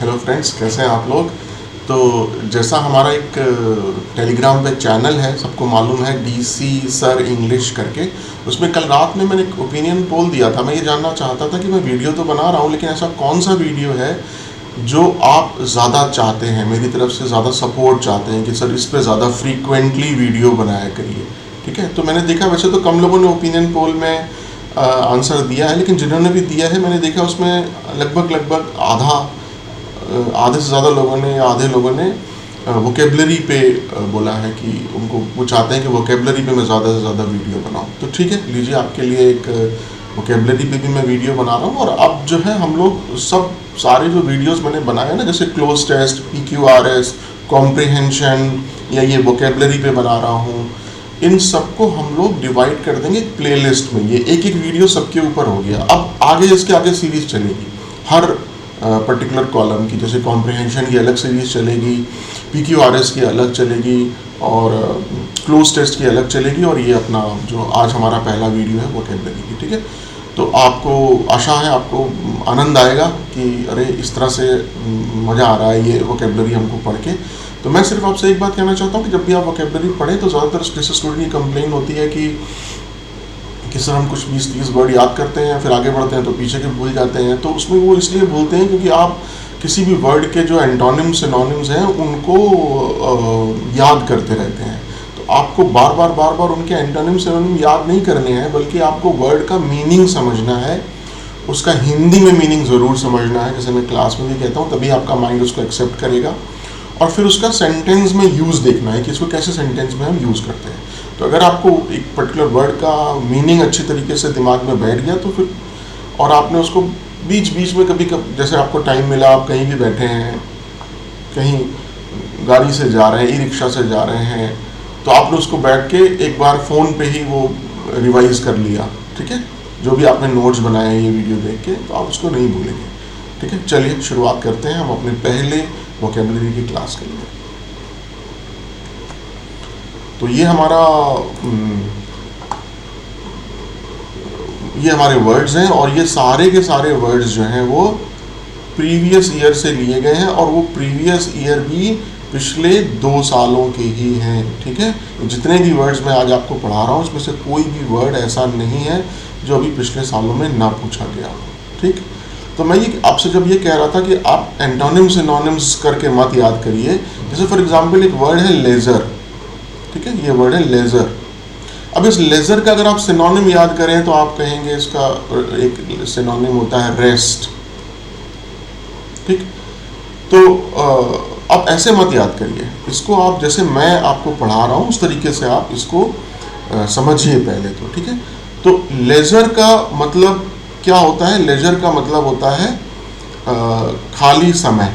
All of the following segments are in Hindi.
हेलो फ्रेंड्स, कैसे हैं आप लोग। तो जैसा हमारा एक टेलीग्राम पे चैनल है, सबको मालूम है, डीसी सर इंग्लिश करके, उसमें कल रात में मैंने एक ओपिनियन पोल दिया था। मैं ये जानना चाहता था कि मैं वीडियो तो बना रहा हूँ, लेकिन ऐसा कौन सा वीडियो है जो आप ज़्यादा चाहते हैं, मेरी तरफ से ज़्यादा सपोर्ट चाहते हैं कि सर इस पर ज़्यादा फ्रीक्वेंटली वीडियो बनाया करिए। ठीक है, तो मैंने देखा वैसे तो कम लोगों ने ओपिनियन पोल में आंसर दिया है, लेकिन जिन्होंने भी दिया है मैंने देखा उसमें लगभग आधे से ज़्यादा लोगों ने या आधे लोगों ने वोकेबलरी पे बोला है कि उनको वो चाहते हैं कि वोकेबलरी पे मैं ज़्यादा से ज़्यादा वीडियो बनाऊं। तो ठीक है, लीजिए आपके लिए एक वोकेबलरी पे भी मैं वीडियो बना रहा हूं। और अब जो है हम लोग सारे जो वीडियोस मैंने बनाए ना, जैसे क्लोज टेस्ट, PQRS, कॉम्प्रिहेंशन या ये वोकेबलरी पे बना रहा हूँ, इन सबको हम लोग डिवाइड कर देंगे प्लेलिस्ट में। ये एक एक वीडियो सबके ऊपर हो गया। अब आगे इसके आगे सीरीज़ चलेगी हर पर्टिकुलर कॉलम की। जैसे कॉम्प्रिहेंशन की अलग सीरीज़ चलेगी, PQRS की अलग चलेगी और क्लोज टेस्ट की अलग चलेगी, और ये अपना जो आज हमारा पहला वीडियो है वोकेबलरी की। ठीक है, तो आपको आशा है आपको आनंद आएगा कि अरे इस तरह से मज़ा आ रहा है ये वोकेबलरी हमको पढ़ के। तो मैं सिर्फ आपसे एक बात कहना चाहता हूँ कि जब भी आप वोकेबलरी पढ़ें तो ज़्यादातर जैसे स्टूडेंट की कंप्लेन होती है कि सर हम कुछ 20-30 वर्ड याद करते हैं, फिर आगे बढ़ते हैं तो पीछे के भूल जाते हैं। तो उसमें वो इसलिए भूलते हैं क्योंकि आप किसी भी वर्ड के जो एंटोनिम्स सिनोनिम्स हैं उनको याद करते रहते हैं। तो आपको बार बार उनके एंटोनिम सिनोनिम याद नहीं करने हैं, बल्कि आपको वर्ड का मीनिंग समझना है, उसका हिंदी में मीनिंग ज़रूर समझना है, जैसे मैं क्लास में भी कहता हूँ, तभी आपका माइंड उसको एक्सेप्ट करेगा। और फिर उसका सेंटेंस में यूज़ देखना है कि इसको कैसे सेंटेंस में हम यूज़ करते हैं। तो अगर आपको एक पर्टिकुलर वर्ड का मीनिंग अच्छी तरीके से दिमाग में बैठ गया तो फिर, और आपने उसको बीच बीच में कभी जैसे आपको टाइम मिला, आप कहीं भी बैठे हैं, कहीं गाड़ी से जा रहे हैं, ई-रिक्शा से जा रहे हैं, तो आपने उसको बैठ के एक बार फ़ोन पे ही वो रिवाइज कर लिया। ठीक है, जो भी आपने नोट्स बनाए ये वीडियो देख के, तो आप उसको नहीं भूलेंगे। ठीक है, चलिए शुरुआत करते हैं हम अपने पहले वोकेबलरी की क्लास के लिए। तो ये हमारे वर्ड्स हैं, और ये सारे के सारे वर्ड्स जो हैं वो प्रीवियस ईयर से लिए गए हैं, और वो प्रीवियस ईयर भी पिछले 2 सालों के ही हैं। ठीक है, जितने भी वर्ड्स मैं आज आपको पढ़ा रहा हूँ उसमें से कोई भी वर्ड ऐसा नहीं है जो अभी पिछले सालों में ना पूछा गया हो। ठीक, तो मैं ये आपसे जब ये कह रहा था कि आप एंटोनिम्स सिनोनिम्स करके मत याद करिए। जैसे फॉर एग्जांपल एक वर्ड है लेज़र। ठीक है, ये वर्ड है लेज़र। अब इस लेज़र का अगर आप सिनोनिम याद करें तो आप कहेंगे इसका एक सिनोनिम होता है रेस्ट। ठीक, तो आप ऐसे मत याद करिए इसको, आप जैसे मैं आपको पढ़ा रहा हूँ उस तरीके से आप इसको समझिए पहले तो। ठीक है, तो लेज़र का मतलब क्या होता है? लेजर का मतलब होता है खाली समय।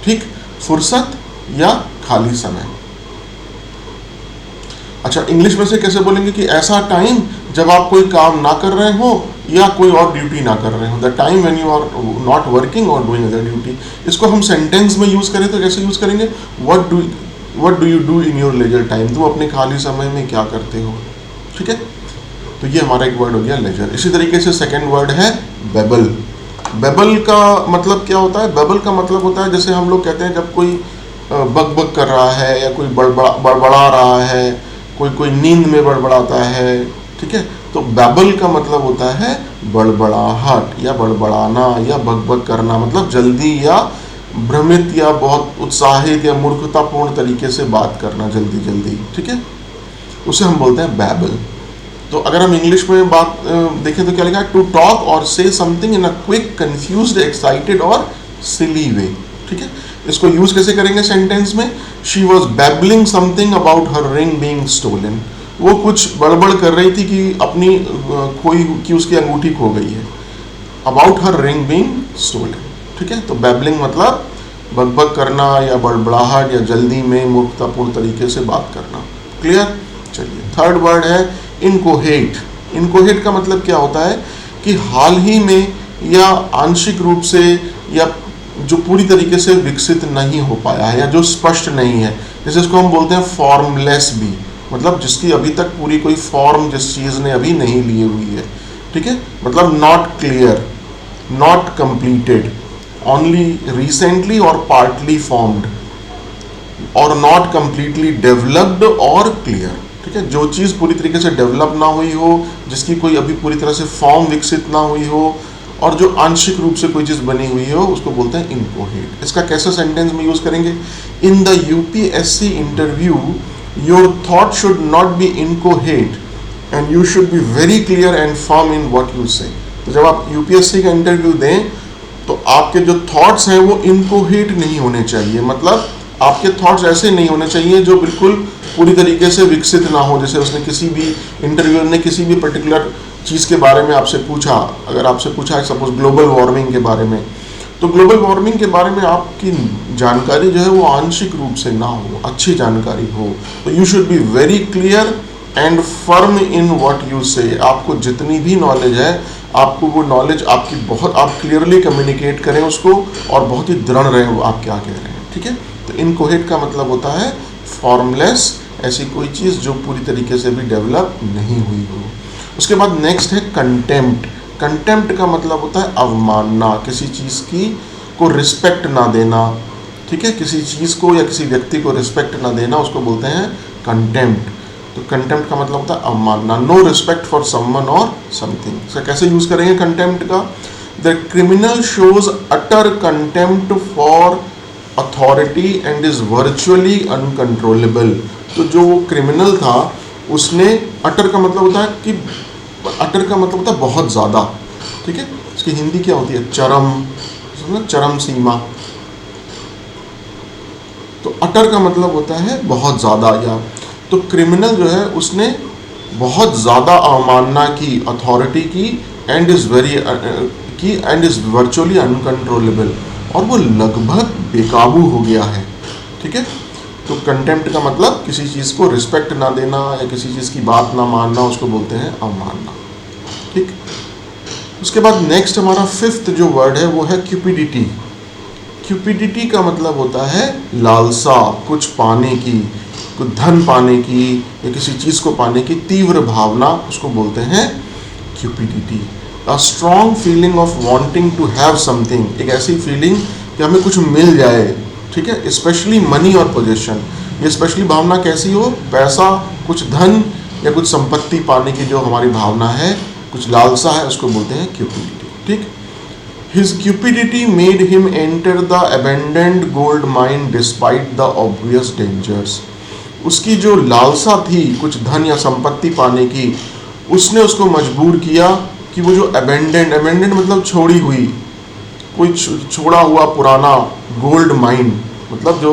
ठीक, फुर्सत या खाली समय। अच्छा, इंग्लिश में से कैसे बोलेंगे कि ऐसा टाइम जब आप कोई काम ना कर रहे हो या कोई और ड्यूटी ना कर रहे हो, the time when you are not working और डूइंग अदर ड्यूटी। इसको हम सेंटेंस में यूज करें तो कैसे यूज करेंगे? What do you do in your leisure time? तुम अपने खाली समय में क्या करते हो? ठीक है, तो ये हमारा एक वर्ड हो गया लेजर। इसी तरीके से सेकंड वर्ड है बेबल। बेबल का मतलब क्या होता है? बेबल का मतलब होता है, जैसे हम लोग कहते हैं जब कोई बक कर रहा है या कोई बड़बड़ा रहा है, कोई नींद में बड़बड़ाता है। ठीक है, तो बेबल का मतलब होता है बड़बड़ाहट या बड़बड़ाना या बक करना, मतलब जल्दी या भ्रमित या बहुत उत्साहित या मूर्खतापूर्ण तरीके से बात करना, जल्दी। ठीक है, उसे हम बोलते हैं बेबल। तो अगर हम इंग्लिश में बात देखें तो क्या लिखा है? टू टॉक और से something in a quick, confused, excited और सिली वे। ठीक है, इसको यूज कैसे करेंगे सेंटेंस में? She was babbling something about her ring being stolen. वो कुछ बड़बड़ कर रही थी कि उसकी अंगूठी खो गई है। About her ring being stolen. ठीक है, तो बैबलिंग मतलब बकबक करना या बड़बड़ाहट या जल्दी में मूर्खतापूर्ण तरीके से बात करना। क्लियर? चलिए, थर्ड वर्ड है इनकोहेट। इनकोहेट का मतलब क्या होता है कि हाल ही में या आंशिक रूप से या जो पूरी तरीके से विकसित नहीं हो पाया है या जो स्पष्ट नहीं है। जैसे इसको हम बोलते हैं फॉर्मलेस भी, मतलब जिसकी अभी तक पूरी कोई फॉर्म जिस चीज़ ने अभी नहीं ली हुई है। ठीक है, मतलब not clear, not completed, only recently or partly formed और नॉट कंप्लीटली डेवलप्ड और क्लियर। ठीक है, जो चीज़ पूरी तरीके से डेवलप ना हुई हो, जिसकी कोई अभी पूरी तरह से फॉर्म विकसित ना हुई हो, और जो आंशिक रूप से कोई चीज़ बनी हुई हो, उसको बोलते हैं इनकोहेट। इसका कैसे सेंटेंस में यूज़ करेंगे? In the UPSC interview your thought should not be inchoate and you should be very clear and firm in what you say. तो जब आप यूपीएससी का इंटरव्यू दें तो आपके जो थॉट्स हैं वो इनकोहेट नहीं होने चाहिए, मतलब आपके थॉट्स ऐसे नहीं होने चाहिए जो बिल्कुल पूरी तरीके से विकसित ना हो। जैसे उसने किसी भी इंटरव्यूअर ने किसी भी पर्टिकुलर चीज़ के बारे में आपसे पूछा, अगर आपसे पूछा है सपोज ग्लोबल वार्मिंग के बारे में, तो ग्लोबल वार्मिंग के बारे में आपकी जानकारी जो है वो आंशिक रूप से ना हो, अच्छी जानकारी हो। तो you should be very clear and firm in what you से। आपको जितनी भी नॉलेज है, आपको वो नॉलेज आपकी बहुत, आप क्लियरली कम्युनिकेट करें उसको और बहुत ही दृढ़ रहें वो आप क्या कह रहे हैं। ठीक है, तो इनकोहेट का मतलब होता है फॉर्मलेस, ऐसी कोई चीज़ जो पूरी तरीके से भी डेवलप नहीं हुई हो। उसके बाद नेक्स्ट है कंटेम्प्ट। कंटेम्प्ट का मतलब होता है अवमानना, किसी चीज़ की को रिस्पेक्ट ना देना। ठीक है, किसी चीज़ को या किसी व्यक्ति को रिस्पेक्ट ना देना, उसको बोलते हैं कंटेम्प्ट। तो कंटेम्प्ट का मतलब होता है अवमानना, नो रिस्पेक्ट फॉर समवन और समथिंग। इसका कैसे यूज़ करेंगे कंटेम्प्ट का? The criminal shows utter contempt for authority and is virtually uncontrollable. तो जो वो क्रिमिनल था उसने, अटर का मतलब होता है कि, अटर का मतलब होता है बहुत ज़्यादा। ठीक है, इसकी हिंदी क्या होती है? चरम, चरम सीमा। तो अटर का मतलब होता है बहुत ज़्यादा, या तो क्रिमिनल जो है उसने बहुत ज़्यादा अवमानना की अथॉरिटी की, एंड इज़ वेरी की एंड इज़ वर्चुअली अनकंट्रोलेबल, और वो लगभग बेकाबू हो गया है। ठीक है, तो कंटेम्प्ट का मतलब किसी चीज़ को रिस्पेक्ट ना देना या किसी चीज़ की बात ना मानना, उसको बोलते हैं अवमानना। ठीक, उसके बाद नेक्स्ट हमारा फिफ्थ जो वर्ड है वो है क्यूपिडिटी। क्यूपिडिटी का मतलब होता है लालसा, कुछ पाने की, कुछ धन पाने की या किसी चीज़ को पाने की तीव्र भावना, उसको बोलते हैं cupidity. A strong feeling of wanting to have something, एक ऐसी फीलिंग कि हमें कुछ मिल जाए। ठीक है, स्पेशली मनी और पोजीशन। ये स्पेशली भावना कैसी हो? पैसा, कुछ धन या कुछ संपत्ति पाने की जो हमारी भावना है, कुछ लालसा है, उसको बोलते हैं क्यूपिडिटी। ठीक, his cupidity made him enter the abandoned gold mine despite the obvious dangers. उसकी जो लालसा थी कुछ धन या संपत्ति पाने की, उसने उसको मजबूर किया कि वो जो अबेंडेंड मतलब छोड़ी हुई, कोई छोड़ा हुआ पुराना गोल्ड माइन, मतलब जो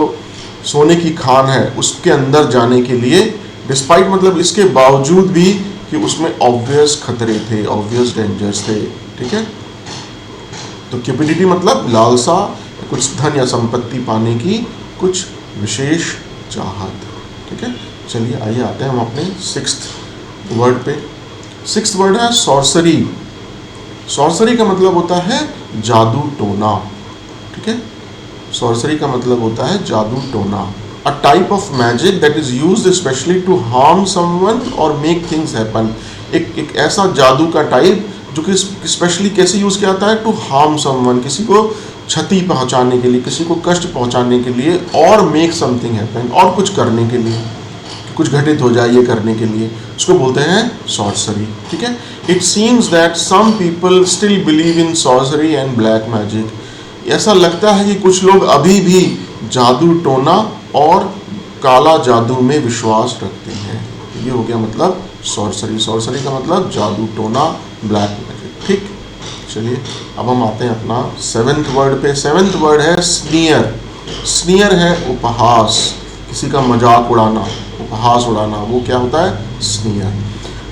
सोने की खान है, उसके अंदर जाने के लिए, डिस्पाइट मतलब इसके बावजूद भी कि उसमें ऑब्वियस खतरे थे, ऑब्वियस डेंजर्स थे। ठीक है, तो क्यूपिडिटी मतलब लालसा, कुछ धन या संपत्ति पाने की कुछ विशेष चाहत। ठीक है, चलिए आइए आते हैं हम अपने सिक्स्थ वर्ड पे। सिक्स्थ वर्ड है सॉर्सरी। सॉर्सरी का मतलब होता है जादू टोना। ठीक है, सॉर्सरी का मतलब होता है जादू टोना। A type of magic that is used specially to harm someone और मेक थिंग्स हैपन। एक ऐसा जादू का टाइप जो कि स्पेशली कैसे यूज़ किया जाता है? टू हार्म समवन, किसी को क्षति पहुंचाने के लिए, किसी को कष्ट पहुंचाने के लिए, और मेक समथिंग हैपन, और कुछ करने के लिए, कुछ घटित हो जाए ये करने के लिए, उसको बोलते हैं सॉर्सरी। ठीक है, it seems that some people still believe in sorcery and black magic. ऐसा लगता है कि कुछ लोग अभी भी जादू टोना और काला जादू में विश्वास रखते हैं। ये हो गया मतलब सॉर्सरी। सॉर्सरी का मतलब जादू टोना, ब्लैक मैजिक। ठीक, चलिए अब हम आते हैं अपना सेवेंथ वर्ड पे। सेवेंथ वर्ड है स्नीयर। स्नीयर है उपहास, किसी का मजाक उड़ाना, उपहास उड़ाना, वो क्या होता है? स्नीयर।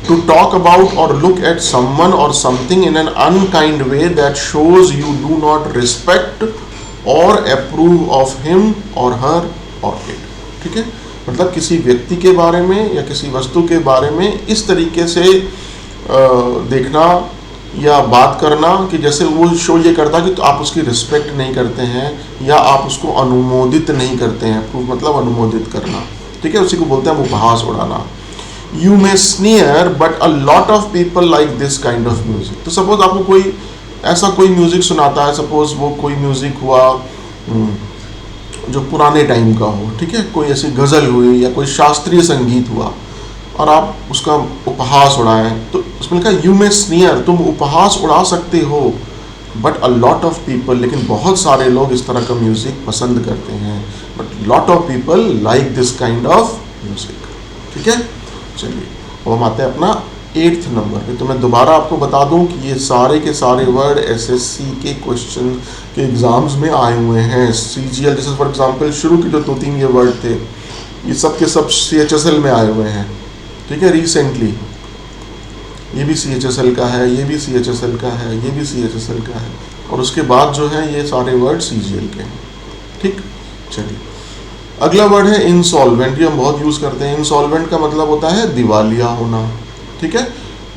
टू टॉक अबाउट और लुक एट समवन और something in an unkind way that shows you do not respect और अप्रूव ऑफ हिम और हर और इट। ठीक है, मतलब किसी व्यक्ति के बारे में या किसी वस्तु के बारे में इस तरीके से देखना या बात करना कि जैसे वो शो ये करता कि तो आप उसकी रिस्पेक्ट नहीं करते हैं या आप उसको अनुमोदित नहीं करते हैं। प्रूफ मतलब अनुमोदित करना। ठीक है, उसी को बोलते हैं उपहास उड़ाना। You may sneer but a lot of people like this kind of music. तो सपोज आपको कोई ऐसा कोई म्यूज़िक सुनाता है, सपोज़ वो कोई म्यूज़िक हुआ जो पुराने टाइम का हो, ठीक है, कोई ऐसी गज़ल हुई या कोई शास्त्रीय संगीत हुआ और आप उसका उपहास उड़ाएं, तो उसमें लिखा यू मे स्नीयर, तुम उपहास उड़ा सकते हो, but a lot of people, लेकिन बहुत सारे लोग इस तरह का म्यूज़िक पसंद करते हैं, but lot of people like this kind of music. ठीक है, चलिए अब हम आते हैं अपना 8th नंबर पे। तो मैं दोबारा आपको बता दूं कि ये सारे के सारे वर्ड एसएससी के क्वेश्चन के एग्जाम्स में आए हुए हैं। सीजीएल जैसे फॉर एग्जांपल शुरू के जो 2-3 ये वर्ड थे, ये सब के सब सीएचएसएल में आए हुए हैं। ठीक है, रिसेंटली ये भी सीएचएसएल का है, ये भी सीएचएसएल का है, ये भी सीएचएसएल का है, और उसके बाद जो है ये सारे वर्ड सीजीएल के हैं। ठीक, चलिए अगला वर्ड है इंसॉल्वेंट। ये हम बहुत यूज़ करते हैं। इंसॉल्वेंट का मतलब होता है दिवालिया होना। ठीक है,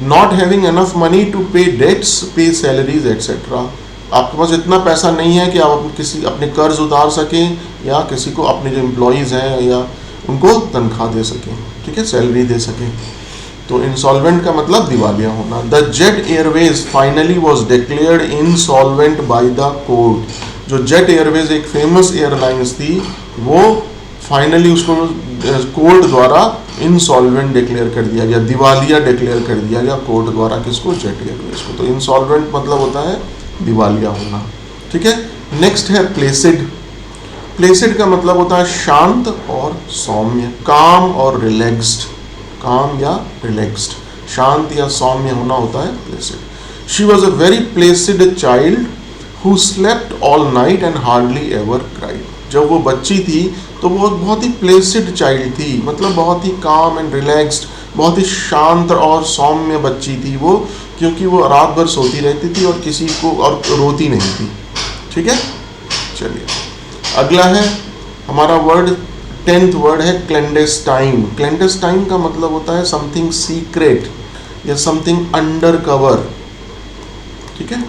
not having enough money to pay debts, pay salaries etcetera. आपके पास इतना पैसा नहीं है कि आप किसी अपने कर्ज उतार सकें या किसी को अपने जो एम्प्लॉयज़ हैं या उनको तनख्वाह दे सकें, ठीक है, सैलरी दे सकें। तो इंसॉल्वेंट का मतलब दिवालिया होना। The jet Airways finally was declared insolvent by the court. जो जेट एयरवेज एक फेमस एयरलाइंस थी, वो फाइनली उसको कोर्ट द्वारा इंसॉल्वेंट डिक्लेयर कर दिया गया, दिवालिया डिक्लेयर कर दिया गया कोर्ट द्वारा। किसको? जेट एयरवेज को। तो इंसॉल्वेंट मतलब होता है दिवालिया होना। ठीक है, नेक्स्ट है प्लेसिड। प्लेसिड का मतलब होता है शांत और सौम्य, काम और रिलैक्स्ड, काम या रिलैक्स्ड, शांत या सौम्य होना होता है Placid. She was a very Placid child who slept all night and hardly ever cried. जब वो बच्ची थी तो वो बहुत ही प्लेसिड चाइल्ड थी, मतलब बहुत ही काम एंड रिलैक्स्ड, बहुत ही शांत और सौम्य बच्ची थी वो, क्योंकि वो रात भर सोती रहती थी और किसी को और रोती नहीं थी। ठीक है, चलिए अगला है हमारा वर्ड, 10th वर्ड है क्लैंडेस्टाइन। क्लैंडेस्टाइन का मतलब होता है समथिंग सीक्रेट या समथिंग अंडर कवर। ठीक है,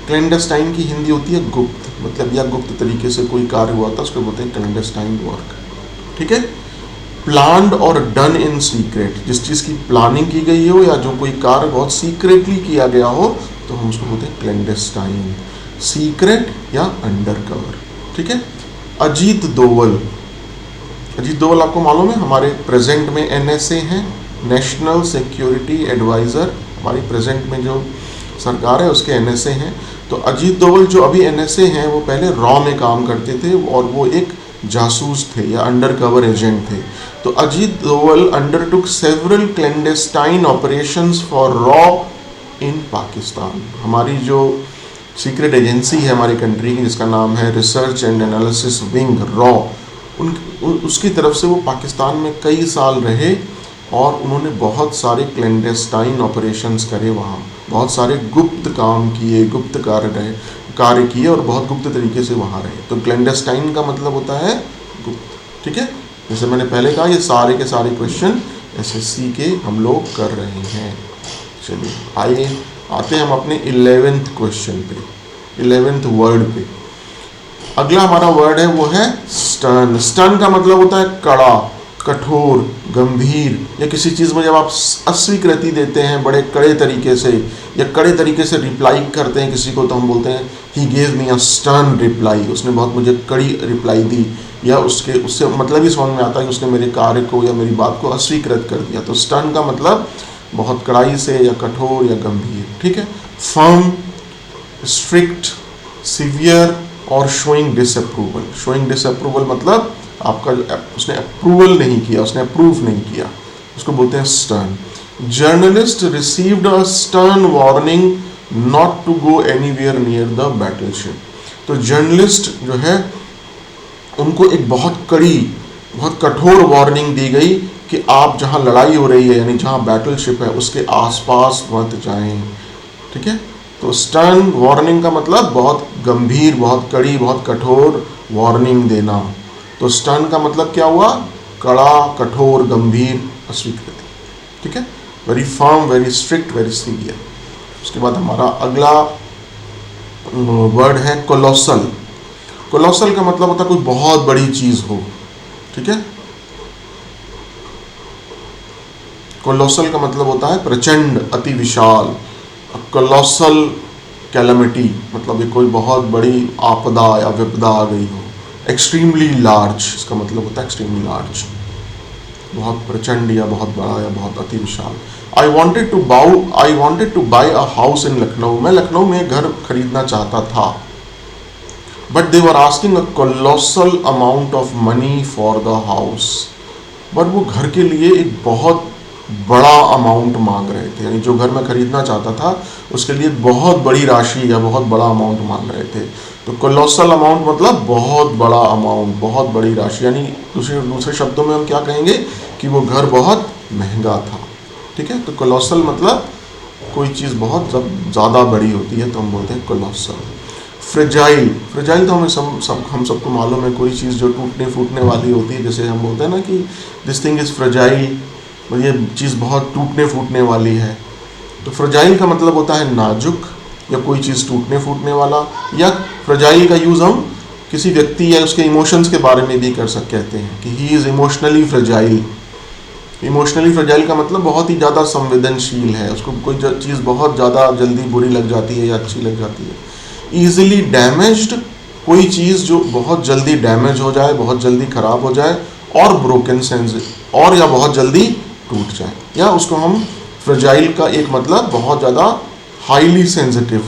क्लैंडेस्टाइन की हिंदी होती है गुप्त, मतलब या गुप्त तरीके से कोई कार्य हुआ था, उसको बोलते हैं क्लैंडेस्टाइन वर्क। ठीक है, प्लान्ड और डन इन सीक्रेट, जिस चीज़ की प्लानिंग की गई हो या जो कोई कार्य बहुत सीक्रेटली किया गया हो तो हम उसको बोलते हैं क्लैंडेस्टाइन, सीक्रेट या अंडर कवर। ठीक है, अजीत दोवल। अजीत दोवल आपको मालूम है हमारे प्रेजेंट में एनएसए हैं, नेशनल सिक्योरिटी एडवाइज़र। हमारी प्रेजेंट में जो सरकार है उसके एनएसए हैं। तो अजीत दोवल जो अभी एनएसए हैं वो पहले रॉ में काम करते थे और वो एक जासूस थे या अंडर कवर एजेंट थे। तो Ajit Doval undertook several clandestine operations for रॉ इन पाकिस्तान। हमारी जो सीक्रेट एजेंसी है हमारी कंट्री की, जिसका नाम है research and analysis wing raw, उसकी तरफ से वो पाकिस्तान में कई साल रहे और उन्होंने बहुत सारे क्लैंडेस्टाइन ऑपरेशंस करे, वहाँ बहुत सारे गुप्त काम किए, गुप्त कार्य किए और बहुत गुप्त तरीके से वहाँ रहे। तो क्लैंडेस्टाइन का मतलब होता है गुप्त। ठीक है, जैसे मैंने पहले कहा ये सारे के सारे क्वेश्चन एसएससी के हम लोग कर रहे हैं। चलिए आइए आते हैं हम अपने 11th क्वेश्चन पे, 11th वर्ड पे। अगला हमारा वर्ड है वो है स्टर्न। स्टर्न का मतलब होता है कड़ा, कठोर, गंभीर, या किसी चीज़ में जब आप अस्वीकृति देते हैं बड़े कड़े तरीके से या कड़े तरीके से रिप्लाई करते हैं किसी को, तो हम बोलते हैं he gave me a stern reply, उसने बहुत मुझे कड़ी रिप्लाई दी, या उससे मतलब ही समझ में आता है कि उसने मेरे कार्य को या मेरी बात को अस्वीकृत कर दिया। तो स्टर्न का मतलब बहुत कड़ाई से या कठोर या गंभीर। ठीक है, फर्म, स्ट्रिक्ट, सिवियर और शोइंग डिसअप्रूवल। शोइंग डिसअप्रूवल मतलब आपका उसने अप्रूवल नहीं किया, उसने अप्रूव नहीं किया, उसको बोलते हैं stern. Journalist received a stern warning not to go anywhere near the battleship. तो जर्नलिस्ट जो है उनको एक बहुत कड़ी, बहुत कठोर वार्निंग दी गई कि आप जहां लड़ाई हो रही है यानी जहां बैटलशिप है उसके आसपास मत जाएं। ठीक है, तो स्टर्न वार्निंग का मतलब बहुत गंभीर, बहुत कड़ी, बहुत कठोर वार्निंग देना। तो स्टर्न का मतलब क्या हुआ? कड़ा, कठोर, गंभीर, अस्वीकृति। ठीक है, very firm, very strict, very severe. उसके बाद हमारा अगला वर्ड है कोलोसल। कोलोसल का मतलब होता है कोई बहुत बड़ी चीज हो। ठीक है, कोलोसल का मतलब होता है प्रचंड, अति विशाल। कोलोसल कैलमिटी, मतलब ये कोई बहुत बड़ी आपदा या विपदा आ गई हो। एक्सट्रीमली लार्ज, इसका मतलब होता है एक्सट्रीमली लार्ज, बहुत प्रचंड या बहुत बड़ा या बहुत अति विशाल। I wanted to buy a house in Lucknow, मैं लखनऊ में घर खरीदना चाहता था। But they were asking a colossal amount of money for the house, but वो घर के लिए एक बहुत बड़ा अमाउंट मांग रहे थे, यानी जो घर मैं खरीदना चाहता था उसके लिए बहुत बड़ी राशि या बहुत बड़ा अमाउंट मांग रहे थे। तो कोलोसल अमाउंट मतलब बहुत बड़ा अमाउंट, बहुत बड़ी राशि, यानी दूसरे शब्दों में हम क्या कहेंगे कि वो घर बहुत महंगा था। ठीक है, तो कोलोसल मतलब कोई चीज़ बहुत जब ज़्यादा बड़ी होती है तो हम बोलते हैं कोलोसल। फ्रेजाइल, फ्रेजाइल तो हम सबको मालूम है, कोई चीज़ जो टूटने फूटने वाली होती है, जैसे हम बोलते हैं ना कि दिस थिंग इज़ फ्रेजाइल, ये चीज़ बहुत टूटने फूटने वाली है। तो फ्रेजाइल का मतलब होता है नाजुक या कोई चीज़ टूटने फूटने वाला, या फ्रेजाइल का यूज़ हम किसी व्यक्ति या उसके इमोशंस के बारे में भी कहते हैं कि he is emotionally fragile. Emotionally fragile का मतलब बहुत ही ज़्यादा संवेदनशील है, उसको कोई चीज़ बहुत ज़्यादा जल्दी बुरी लग जाती है या अच्छी लग जाती है। ईजिली डैमेज्ड, कोई चीज़ जो बहुत जल्दी डैमेज हो जाए, बहुत जल्दी ख़राब हो जाए, और ब्रोकन सेंस, और या बहुत जल्दी टूट जाए, या उसको हम फ्रेजाइल का एक मतलब बहुत ज़्यादा हाईली सेंसिटिव,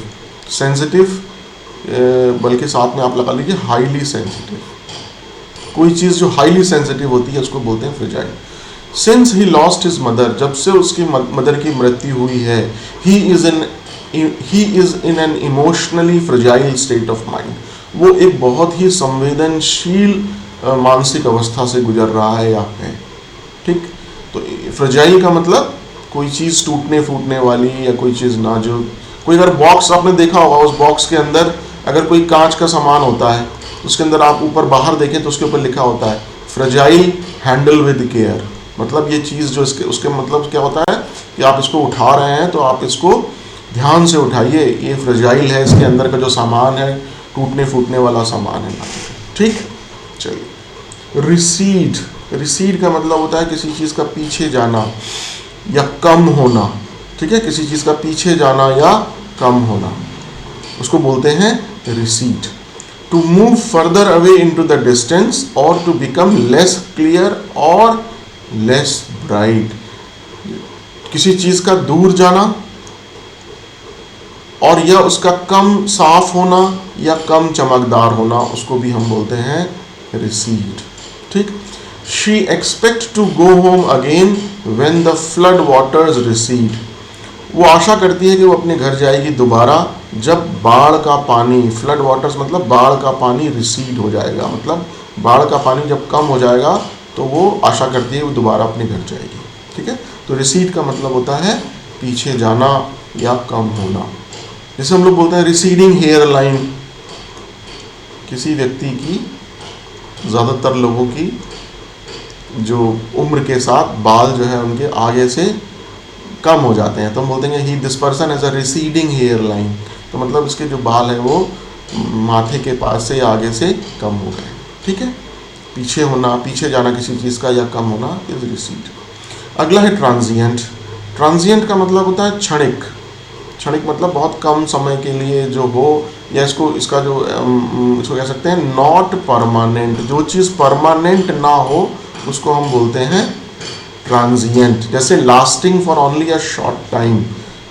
बल्कि साथ में आप लगा लीजिए हाईली सेंसिटिव, कोई चीज़ जो हाईली सेंसिटिव होती है उसको बोलते हैं fragile. Since he lost his mother, जब से उसकी मदर की मृत्यु हुई है, he is in an emotionally fragile state of mind, वो एक बहुत ही संवेदनशील मानसिक अवस्था से गुजर रहा है या है। ठीक, तो फ्रेजाइल का मतलब कोई चीज़ टूटने फूटने वाली या कोई चीज़ नाजुक। कोई अगर बॉक्स आपने देखा होगा, उस बॉक्स के अंदर अगर कोई कांच का सामान होता है, उसके अंदर आप ऊपर बाहर देखें तो उसके ऊपर लिखा होता है फ्रेजाइल हैंडल विद केयर, मतलब ये चीज़ जो उसके मतलब क्या होता है कि आप इसको उठा रहे हैं तो आप इसको ध्यान से उठाइए, ये फ्रेजाइल है, इसके अंदर का जो सामान है टूटने फूटने वाला सामान है। ठीक, चलिए। रिसीड, रिसीड का मतलब होता है किसी चीज़ का पीछे जाना या कम होना। ठीक है, किसी चीज़ का पीछे जाना या कम होना, उसको बोलते हैं recede. To move further away into the distance और टू बिकम लेस क्लियर और लेस ब्राइट, किसी चीज़ का दूर जाना और या उसका कम साफ होना या कम चमकदार होना, उसको भी हम बोलते हैं रिसीड। ठीक, she expect to go home again when the flood waters recede, वो आशा करती है कि वो अपने घर जाएगी दोबारा जब बाढ़ का पानी, फ्लड वाटर्स मतलब बाढ़ का पानी रिसीड हो जाएगा, मतलब बाढ़ का पानी जब कम हो जाएगा तो वो आशा करती है वो दोबारा अपने घर जाएगी। ठीक है, तो रिसीड का मतलब होता है पीछे जाना या कम होना। जैसे हम लोग बोलते हैं रिसीडिंग हेयर लाइन, किसी व्यक्ति की, ज़्यादातर लोगों की जो उम्र के साथ बाल जो है उनके आगे से कम हो जाते हैं, तो हम बोलते हैं he this person has a receding hair line, तो मतलब इसके जो बाल हैं वो माथे के पास से या आगे से कम हो गए। ठीक है, पीछे होना, पीछे जाना किसी चीज़ का या कम होना इज रिसीड। अगला है ट्रांजिएंट। ट्रांजिएंट का मतलब होता है क्षणिक, क्षणिक मतलब बहुत कम समय के लिए जो हो, या इसका जो इसको कह सकते हैं नॉट परमानेंट, जो चीज़ परमानेंट ना हो उसको हम बोलते हैं ट्रांजिएंट। जैसे lasting for only a short time,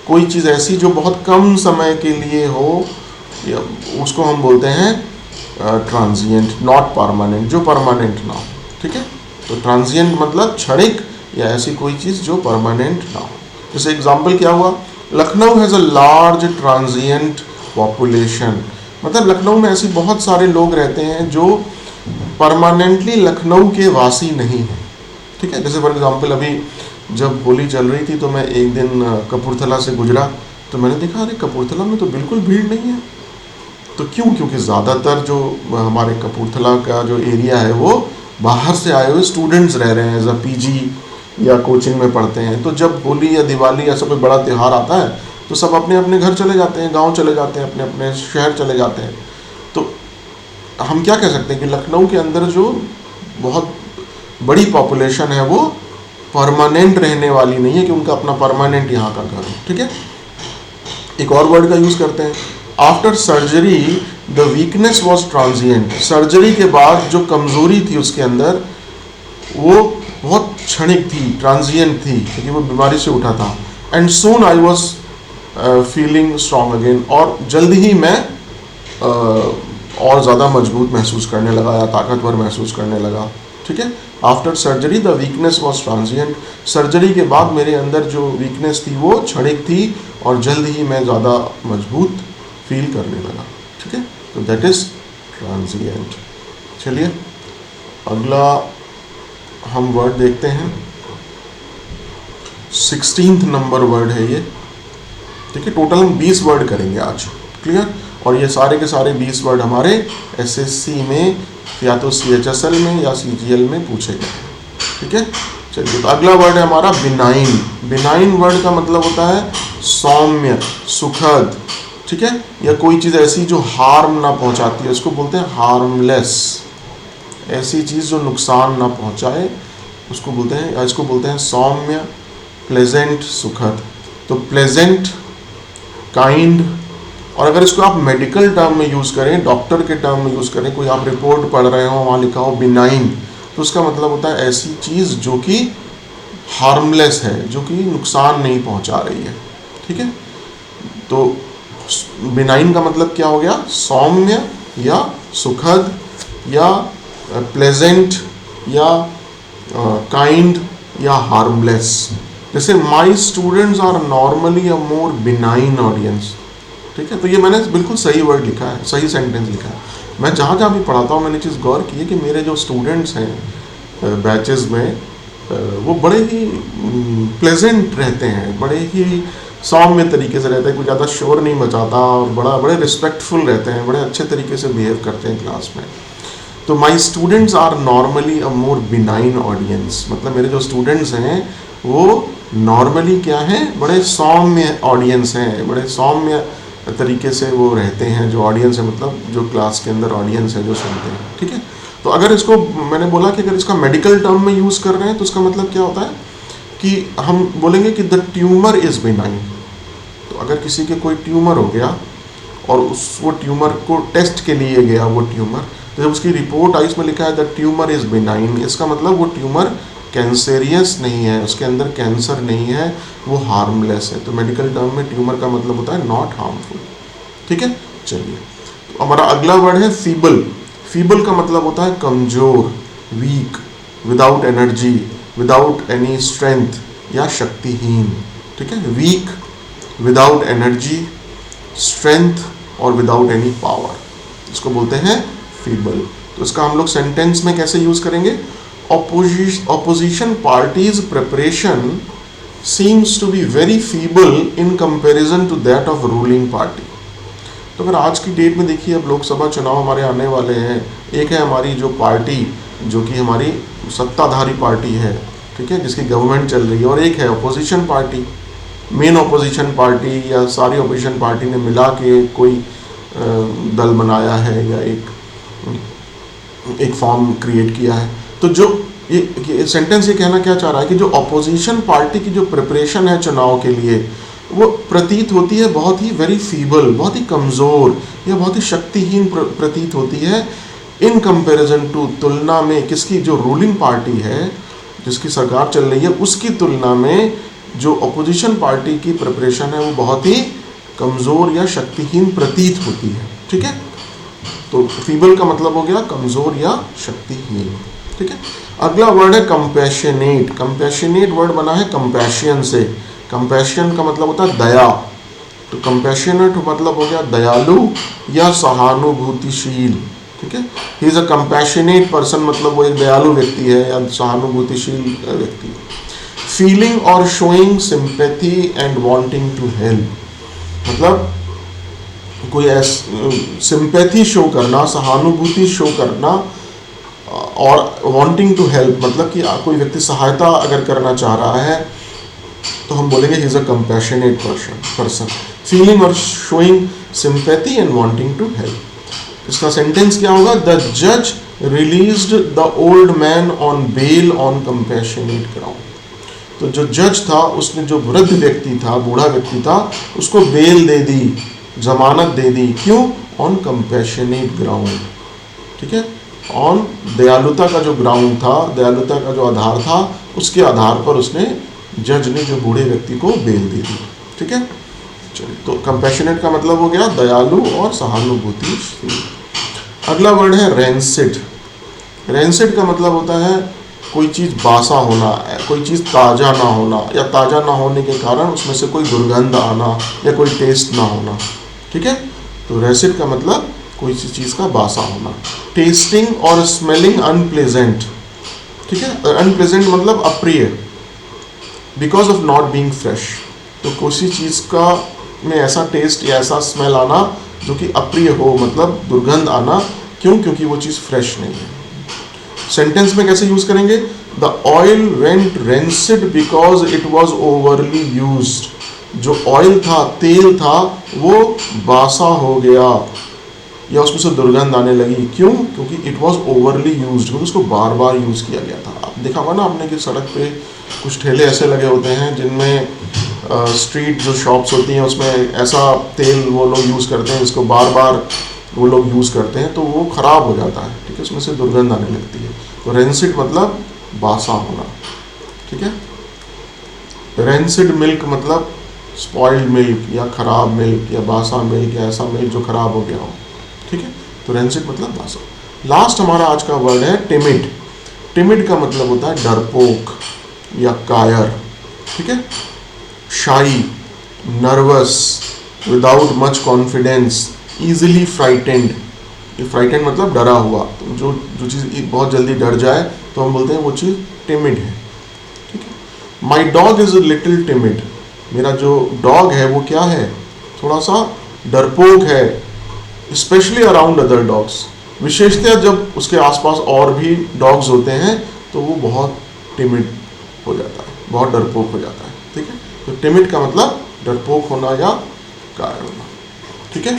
कोई चीज़ ऐसी जो बहुत कम समय के लिए हो, उसको हम बोलते हैं ट्रांजिएंट, नॉट परमानेंट, जो परमानेंट ना हो। ठीक है, तो ट्रांजिएंट मतलब क्षणिक या ऐसी कोई चीज़ जो परमानेंट ना हो। जैसे एग्जाम्पल क्या हुआ, Lucknow has a large transient population, मतलब लखनऊ में ऐसे बहुत सारे लोग रहते हैं जो परमानेंटली लखनऊ के वासी नहीं हैं। ठीक है, जैसे फॉर एग्जांपल अभी जब होली चल रही थी तो मैं एक दिन कपूरथला से गुजरा तो मैंने देखा अरे कपूरथला में तो बिल्कुल भीड़ नहीं है। तो क्यों? क्योंकि ज़्यादातर जो हमारे कपूरथला का जो एरिया है वो बाहर से आए हुए स्टूडेंट्स रह रहे हैं, एज अ पीजी या कोचिंग में पढ़ते हैं। तो जब होली या दिवाली या कोई बड़ा त्यौहार आता है तो सब अपने अपने घर चले जाते हैं, गांव चले जाते हैं, अपने अपने शहर चले जाते हैं। तो हम क्या कह सकते हैं कि लखनऊ के अंदर जो बहुत बड़ी पॉपुलेशन है वो परमानेंट रहने वाली नहीं है कि उनका अपना परमानेंट यहाँ का घर हो। ठीक है, एक और वर्ड का यूज़ करते हैं, after surgery the weakness was transient. Surgery के बाद जो कमज़ोरी थी उसके अंदर वो बहुत क्षणिक थी, ट्रांजिएंट थी, क्योंकि वो बीमारी से उठा था। And soon I was feeling strong again, और जल्द ही मैं और ज़्यादा मजबूत महसूस करने लगा या ताकतवर महसूस करने लगा। ठीक है, after surgery the weakness was transient. Surgery के बाद मेरे अंदर जो वीकनेस थी वो क्षणिक थी और जल्द ही मैं ज़्यादा मजबूत फील करने लगा। ठीक है, तो दैट इज़ ट्रांजिएंट। चलिए अगला हम वर्ड देखते हैं, 16th नंबर वर्ड है ये। ठीक है, टोटल हम 20 वर्ड करेंगे आज, क्लियर। और ये सारे के सारे 20 वर्ड हमारे एसएससी में या तो सीएचएसएल में या सीजीएल में पूछे गए। ठीक है, चलिए तो अगला वर्ड है हमारा बिनाइन। बिनाइन वर्ड का मतलब होता है सौम्य, सुखद। ठीक है, या कोई चीज़ ऐसी जो हार्म ना पहुंचाती है, उसको बोलते हैं हार्मलेस। ऐसी चीज़ जो नुकसान ना पहुंचाए उसको बोलते हैं, या इसको बोलते हैं सौम्य, प्लेजेंट, सुखद। तो प्लेजेंट, काइंड, और अगर इसको आप मेडिकल टर्म में यूज़ करें, डॉक्टर के टर्म में यूज़ करें, कोई आप रिपोर्ट पढ़ रहे हो वहाँ लिखा हो बिनाइन, तो उसका मतलब होता है ऐसी चीज़ जो कि हार्मलेस है, जो कि नुकसान नहीं पहुँचा रही है। ठीक है, तो बिनाइन का मतलब क्या हो गया, सौम्य या सुखद या प्लेजेंट या काइंड या हार्मलेस। जैसे my students are normally a more benign audience. ठीक है, तो ये मैंने बिल्कुल सही वर्ड लिखा है, सही सेंटेंस लिखा है। मैं जहाँ जहाँ भी पढ़ाता हूँ मैंने चीज़ गौर की है कि मेरे जो स्टूडेंट्स हैं बैचेस में वो बड़े ही प्लेजेंट रहते हैं, बड़े ही सौम्य तरीके से रहते हैं, कोई ज़्यादा शोर नहीं मचाता और बड़े रिस्पेक्टफुल रहते हैं, बड़े अच्छे तरीके से बिहेव करते हैं क्लास में। तो my students are normally a more benign audience, मतलब मेरे जो स्टूडेंट्स हैं वो नॉर्मली क्या हैं, बड़े सौम्य ऑडियंस हैं, बड़े सौम्य तरीके से वो रहते हैं। जो ऑडियंस है मतलब जो क्लास के अंदर ऑडियंस है जो सुनते हैं। ठीक है, तो अगर इसको मैंने बोला कि अगर इसका मेडिकल टर्म में यूज़ कर रहे हैं तो उसका मतलब क्या होता है कि हम बोलेंगे कि द ट्यूमर इज़ बिनाइन। तो अगर किसी के कोई ट्यूमर हो गया और वो ट्यूमर को टेस्ट के लिए गया, वो ट्यूमर, तो जब उसकी रिपोर्ट आई उसमें लिखा है द ट्यूमर इज़ बिनाइन, इसका मतलब वो ट्यूमर कैंसेरियस नहीं है, उसके अंदर कैंसर नहीं है, वो हार्मलेस है। तो मेडिकल टर्म में ट्यूमर का मतलब होता है नॉट हार्मफुल। ठीक है, चलिए तो हमारा अगला वर्ड है फीबल। फीबल का मतलब होता है कमज़ोर, weak, without energy, without any strength या शक्तिहीन। ठीक है, वीक, विदाउट एनर्जी, स्ट्रेंथ और विदाउट एनी पावर, इसको बोलते हैं फीबल। तो इसका हम लोग सेंटेंस में कैसे यूज़ करेंगे, opposition party's preparation seems to be very feeble in comparison to that of ruling party। तो अगर आज की डेट में देखिए, अब लोकसभा चुनाव हमारे आने वाले हैं, एक है हमारी जो पार्टी जो कि हमारी सत्ताधारी पार्टी है, ठीक है, जिसकी गवर्नमेंट चल रही है, और एक है opposition party, main opposition party या सारी अपोजिशन पार्टी ने मिला के कोई दल बनाया है या एक फॉर्म क्रिएट किया है। तो जो ये सेंटेंस ये कहना क्या चाह रहा है कि जो अपोजिशन पार्टी की जो प्रिपरेशन है चुनाव के लिए, वो प्रतीत होती है बहुत ही वेरी फीबल, बहुत ही कमज़ोर या बहुत ही शक्तिहीन प्रतीत होती है इन कंपैरिजन टू, तुलना में किसकी, जो रूलिंग पार्टी है जिसकी सरकार चल रही है उसकी तुलना में जो अपोजिशन पार्टी की प्रिपरेशन है वो बहुत ही कमज़ोर या शक्तिहीन प्रतीत होती है। ठीक है, तो फीबल का मतलब हो गया कमज़ोर या शक्तिहीन। ठीक है, अगला वर्ड है कंपैशनेट। कंपैशनेट वर्ड बना है कंपैशन से। कंपैशन का मतलब होता है दया, तो कंपैशनेट मतलब हो गया दयालु या सहानुभूतिशील। ठीक है, ही इज़ अ कंपैशनेट पर्सन, मतलब वो एक दयालु व्यक्ति है या सहानुभूतिशील व्यक्ति है। फीलिंग और showing sympathy and wanting to help, मतलब कोई सिंपैथी शो करना, सहानुभूति शो करना, और वांटिंग टू हेल्प मतलब कि कोई व्यक्ति सहायता अगर करना चाह रहा है तो हम बोलेंगे he is a compassionate person. Feeling और showing sympathy and wanting to help. इसका सेंटेंस क्या होगा, द जज released the old man on bail on compassionate ground. तो जो जज था उसने जो वृद्ध व्यक्ति था, बूढ़ा व्यक्ति था, उसको बेल दे दी, जमानत दे दी। क्यों? On compassionate ground. ठीक है, ऑन दयालुता का जो ग्राउंड था, दयालुता का जो आधार था, उसके आधार पर उसने, जज ने जो बूढ़े व्यक्ति को बेल दे दी। ठीक है, चलिए, तो कंपैशनेट का मतलब हो गया दयालु और सहानुभूतिशील। अगला वर्ड है रेंसिड। रेंसिड का मतलब होता है कोई चीज़ बासा होना, कोई चीज़ ताज़ा ना होना, या ताज़ा ना होने के कारण उसमें से कोई दुर्गंध आना या कोई टेस्ट ना होना। ठीक है, तो रेंसिड का मतलब कोई सी चीज़ का बासा होना। टेस्टिंग और स्मेलिंग अनप्लेजेंट। ठीक है, अनप्लेजेंट मतलब अप्रिय, because of not being fresh. तो किसी चीज़ का में ऐसा टेस्ट या ऐसा स्मेल आना जो कि अप्रिय हो, मतलब दुर्गंध आना। क्यों? क्योंकि वो चीज़ फ्रेश नहीं है। सेंटेंस में कैसे यूज करेंगे? The oil went rancid because it was overly used. जो ऑयल था, तेल था, वो बासा हो गया या उसमें से दुर्गंध आने लगी। क्यों? क्योंकि इट वॉज ओवरली यूज्ड, क्योंकि उसको बार बार यूज़ किया गया था। आप देखा होगा ना आपने कि सड़क पे कुछ ठेले ऐसे लगे होते हैं जिनमें स्ट्रीट जो शॉप्स होती हैं उसमें ऐसा तेल वो लोग यूज़ करते हैं, इसको बार बार वो लोग यूज़ करते हैं, तो वो ख़राब हो जाता है। ठीक है, उसमें से दुर्गंध आने लगती है। तो रेंसिड मतलब बासा होना। ठीक है, रेंसिड मिल्क मतलब स्पॉइल्ड मिल्क या ख़राब मिल्क या बासा मिल्क या ऐसा मिल्क जो ख़राब हो गया हो। ठीक है, तो रेंसिड मतलब बासा। लास्ट हमारा आज का वर्ड है टिमिड। टिमिड का मतलब होता है डरपोक या कायर। ठीक है, शाई, nervous, without much confidence, easily frightened. ये फ्राइटेंड मतलब डरा हुआ। तो जो चीज़ बहुत जल्दी डर जाए तो हम बोलते हैं वो चीज़ टिमिड है। ठीक है, my dog is a little timid. मेरा जो डॉग है वो क्या है? थोड़ा सा डरपोक है, स्पेशली अराउंड अदर डॉग्स। विशेषतः जब उसके आसपास और भी डॉग्स होते हैं तो वो बहुत टिमिड हो जाता है, बहुत डरपोक हो जाता है। ठीक है, तो टिमिड का मतलब डरपोक होना या कायर होना। ठीक है,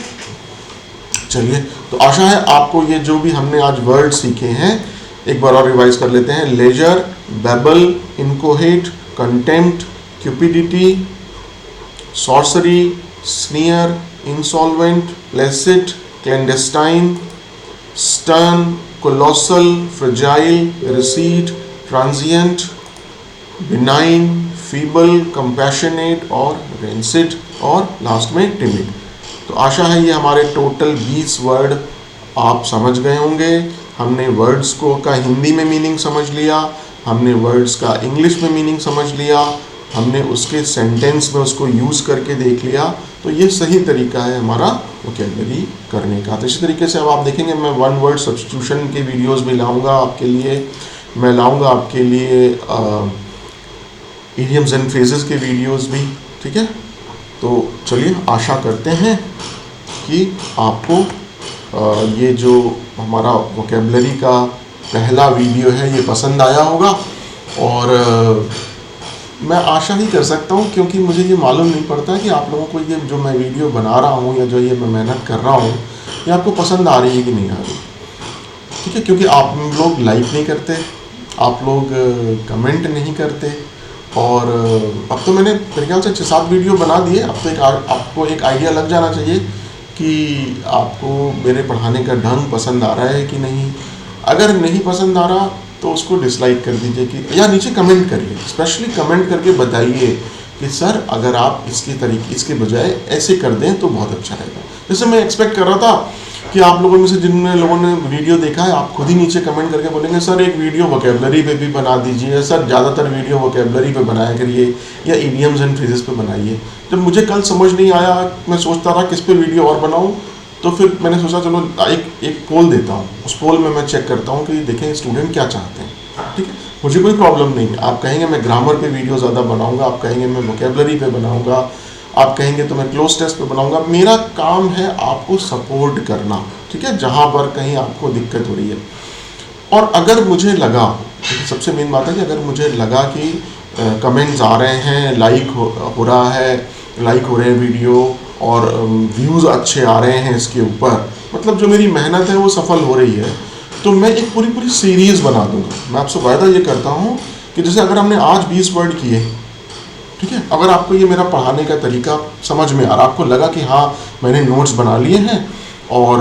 चलिए, तो आशा है आपको ये जो भी हमने आज वर्ड सीखे हैं एक बार और रिवाइज कर लेते हैं। Ledger, babel, inchoate, contempt, cupidity, sorcery, sneer, insolvent, placid, clandestine, stern, colossal, fragile, receipt, transient, benign, feeble, compassionate और रेंसिड, और लास्ट में टिमिड। तो आशा है ये हमारे टोटल 20 वर्ड आप समझ गए होंगे। हमने वर्ड्स को का हिंदी में मीनिंग समझ लिया, हमने वर्ड्स का इंग्लिश में मीनिंग समझ लिया, हमने उसके सेंटेंस में उसको यूज़ करके देख लिया। तो ये सही तरीका है हमारा वोकैबुलरी करने का। तो इसी तरीके से अब आप देखेंगे मैं वन वर्ड सब्स्टिट्यूशन के वीडियोस भी लाऊंगा आपके लिए। मैं लाऊंगा आपके लिए इडियम्स एंड फ्रेजेस के वीडियोस भी। ठीक है, तो चलिए, आशा करते हैं कि आपको ये जो हमारा वोकैबुलरी का पहला वीडियो है ये पसंद आया होगा। और मैं आशा ही कर सकता हूँ, क्योंकि मुझे ये मालूम नहीं पड़ता कि आप लोगों को ये जो मैं वीडियो बना रहा हूँ या जो ये मैं मेहनत कर रहा हूँ ये आपको पसंद आ रही है कि नहीं आ रही। ठीक है, क्योंकि आप लोग लाइक नहीं करते, आप लोग कमेंट नहीं करते, और अब तो मैंने मेरे ख्याल से 6-7 वीडियो बना दिए। अब तो आपको एक आइडिया लग जाना चाहिए कि आपको मेरे पढ़ाने का ढंग पसंद आ रहा है कि नहीं। अगर नहीं पसंद आ रहा तो उसको डिसलाइक कर दीजिए, कि या नीचे कमेंट करिए, स्पेशली कमेंट करके बताइए कि सर अगर आप इसके बजाय ऐसे कर दें तो बहुत अच्छा रहेगा। जैसे मैं एक्सपेक्ट कर रहा था कि आप लोगों में से जिन लोगों ने वीडियो देखा है आप खुद ही नीचे कमेंट करके बोलेंगे सर एक वीडियो वोकैबुलरी पे भी बना दीजिए, सर ज़्यादातर वीडियो वोकैबुलरी पे बनाया करिए या इडियम्स एंड फ्रेजेस पे बनाइए। जब मुझे कल समझ नहीं आया, मैं सोचता रहा किस पे वीडियो और बनाऊँ, तो फिर मैंने सोचा चलो एक पोल देता हूँ। उस पोल में मैं चेक करता हूँ कि देखें स्टूडेंट क्या चाहते हैं। ठीक है, मुझे कोई प्रॉब्लम नहीं है। आप कहेंगे मैं ग्रामर पे वीडियो ज़्यादा बनाऊँगा, आप कहेंगे मैं वोकैबुलरी पे बनाऊँगा, आप कहेंगे तो मैं क्लोज टेस्ट पे बनाऊँगा। मेरा काम है आपको सपोर्ट करना। ठीक है, जहाँ पर कहीं आपको दिक्कत हो रही है। और अगर मुझे लगा, सबसे मेन बात है कि अगर मुझे लगा कि कमेंट्स आ रहे हैं, लाइक हो रहा है, लाइक हो रहे हैं वीडियो, और व्यूज़ अच्छे आ रहे हैं इसके ऊपर, मतलब जो मेरी मेहनत है वो सफल हो रही है, तो मैं एक पूरी सीरीज़ बना दूंगा। मैं आपसे वायदा ये करता हूँ कि जैसे अगर हमने आज 20 वर्ड किए, ठीक है, अगर आपको ये मेरा पढ़ाने का तरीका समझ में आ रहा, आपको लगा कि हाँ मैंने नोट्स बना लिए हैं और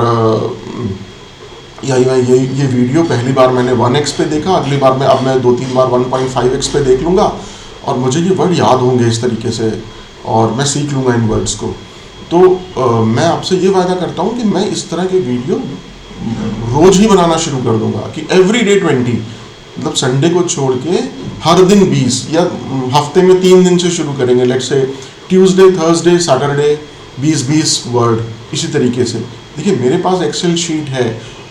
ये वीडियो पहली बार मैंने 1x पे देखा, अगली बार अब मैं 2-3 बार 1.5x पे देख लूँगा और मुझे ये वर्ड याद होंगे इस तरीके से और मैं सीख लूँगा इन वर्ड्स को, तो मैं आपसे ये वादा करता हूँ कि मैं इस तरह के वीडियो रोज़ ही बनाना शुरू कर दूँगा कि एवरी डे 20, मतलब संडे को छोड़ के हर दिन 20, या हफ्ते में 3 दिन से शुरू करेंगे, let's say Tuesday, Thursday, Saturday 20-20 word. इसी तरीके से देखिए मेरे पास एक्सेल शीट है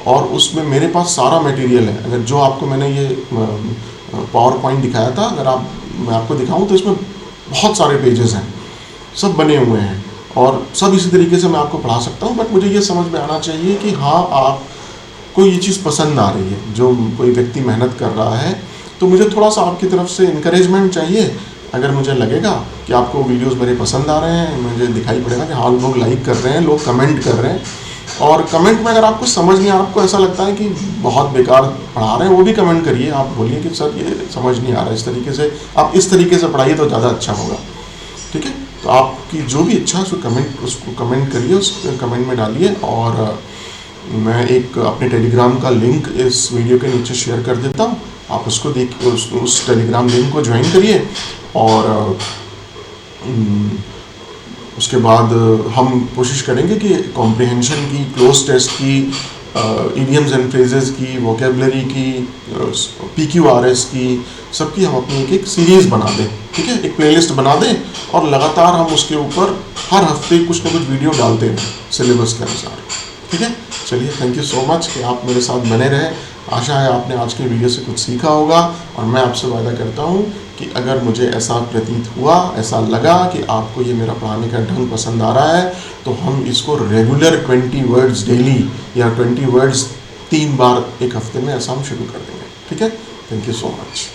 और उसमें मेरे पास सारा मटेरियल है। अगर जो आपको मैंने ये पावर पॉइंट दिखाया था, अगर मैं आपको दिखाऊं तो इसमें बहुत सारे पेजेस हैं, सब बने हुए हैं और सब इसी तरीके से मैं आपको पढ़ा सकता हूं। बट मुझे ये समझ में आना चाहिए कि हाँ आपको ये चीज़ पसंद आ रही है, जो कोई व्यक्ति मेहनत कर रहा है, तो मुझे थोड़ा सा आपकी तरफ से इनकरेजमेंट चाहिए। अगर मुझे लगेगा कि आपको वीडियोस मेरे पसंद आ रहे हैं, मुझे दिखाई पड़ेगा कि हाँ लोग लाइक कर रहे हैं, लोग कमेंट कर रहे हैं, और कमेंट में अगर आपको समझ नहीं, आपको ऐसा लगता है कि बहुत बेकार पढ़ा रहे हैं, वो भी कमेंट करिए। आप बोलिए कि सर ये समझ नहीं आ रहा, इस तरीके से आप इस तरीके से पढ़ाइए तो ज़्यादा अच्छा होगा, ठीक है। तो आपकी जो भी इच्छा है उसको कमेंट करिए, उस कमेंट में डालिए, और मैं एक अपने टेलीग्राम का लिंक इस वीडियो के नीचे शेयर कर देता हूँ। आप उसको देख उस टेलीग्राम लिंक को ज्वाइन करिए, और उसके बाद हम कोशिश करेंगे कि कॉम्प्रिहेंशन की, क्लोज टेस्ट की, इडियम्स एंड फ्रेजेस की, वोकेबलरी की, PQRS की, सबकी हम अपनी एक सीरीज़ बना दें, ठीक है, एक प्लेलिस्ट बना दें, और लगातार हम उसके ऊपर हर हफ्ते कुछ ना कुछ वीडियो डालते हैं सिलेबस के अनुसार, ठीक है। चलिए, थैंक यू सो मच कि आप मेरे साथ बने रहे। आशा है आपने आज के वीडियो से कुछ सीखा होगा, और मैं आपसे वादा करता हूँ कि अगर मुझे ऐसा प्रतीत हुआ, ऐसा लगा कि आपको ये मेरा पढ़ाने का ढंग पसंद आ रहा है, तो हम इसको रेगुलर 20 वर्ड्स डेली या 20 वर्ड्स 3 बार एक हफ्ते में ऐसा हम शुरू कर देंगे, ठीक है। Thank you so much.